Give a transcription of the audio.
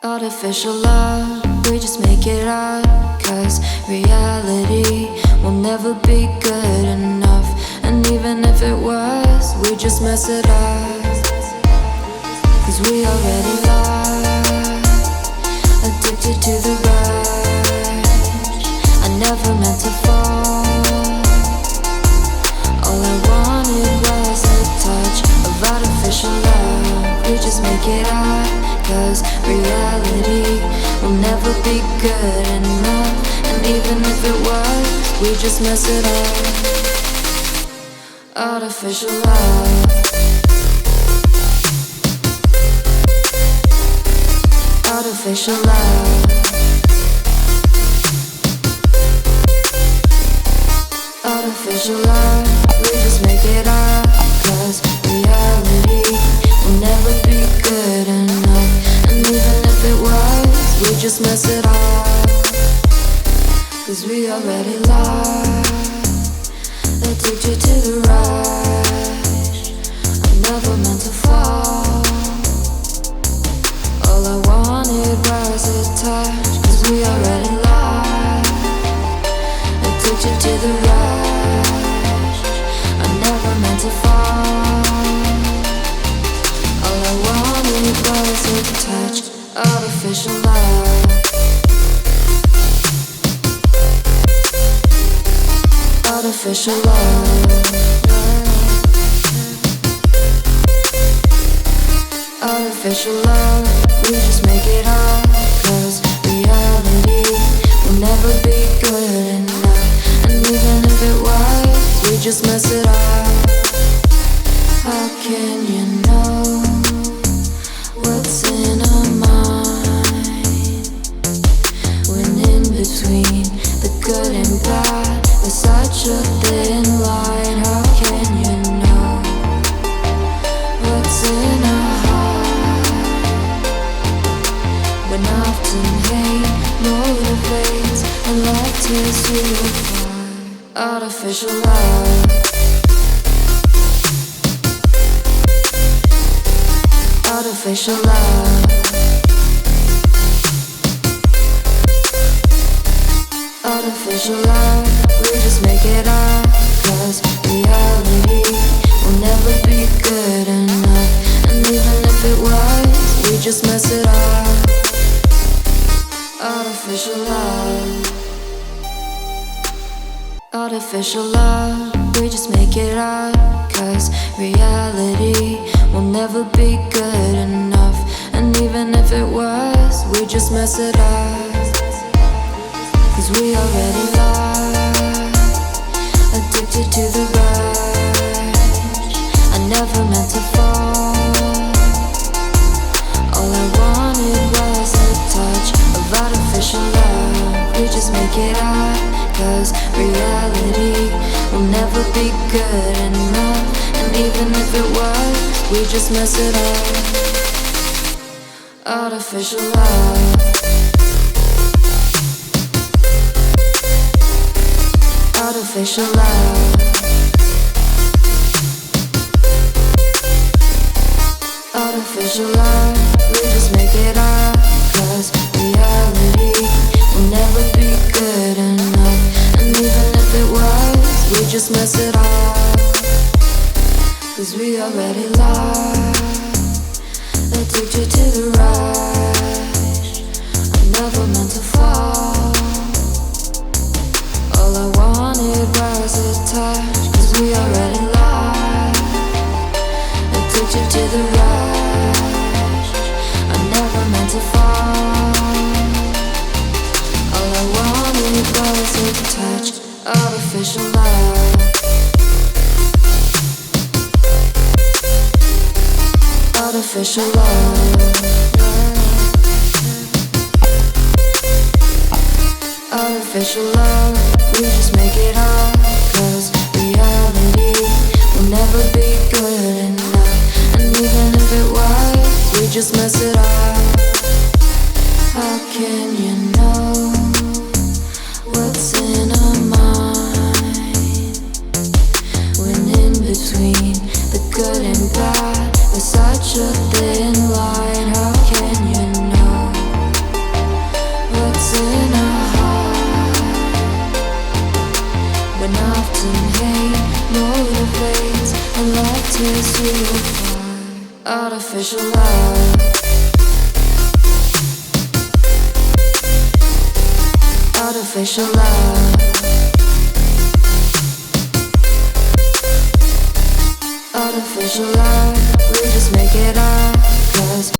Artificial love, we just make it up. Cause reality will never be good enough. And even if it was, we just mess it up. Cause we already lost, addicted to the rush. I never meant to fall. All I wanted was a touch of artificial love. We just make it up. Cause reality will never be good enough. And even if it was, we just mess it up. Artificial love. Artificial love. Artificial love. We just make it up. Cause reality will never be good enough. And even if it was, we just mess it up. Cause we already lost, addicted to the rush. I never meant to fall. All I wanted was a touch. Cause we already lost, addicted to the rush. I never meant to fall. All I wanted was a touch. Artificial love. Artificial love. Artificial love. We just make it up. Cause reality will never be good enough. And even if it was, we just mess it up. How can you know what's in our mind? When in between the good and bad, there's such a thin line. How can you know what's in our heart? When often hate motivates and love tears you apart. Artificial love. Artificial love. Artificial love. We just make it up. Cause reality will never be good enough. And even if it was, we just mess it up. Artificial love. Artificial love. We just make it up. Cause reality will never be good enough. And even if it was, we just mess it up. Cause we already lost, addicted to the rush. I never meant to fall. All I wanted was a touch of artificial love. We just make it up. Cause reality will never be good enough. And even if it was, we just mess it up. Artificial love. Artificial love. Artificial love. We just make it up. Cause reality will never be good enough. And even if it was, we just mess it up. Cause we already lost, addicted to the rush. I never meant to fall. All I wanted was a touch. Cause we already lost, addicted to the rush. I never meant to fall. All I wanted was a touch. Artificial love. Artificial love. Artificial love. We just make it up. Cause reality will never be good enough. And even if it was, we just mess it up. How can you know what's in our mind? When in between the good and bad, there's such a thin line. How can you know and hate motivates and love tears you apart. Artificial love. Artificial love.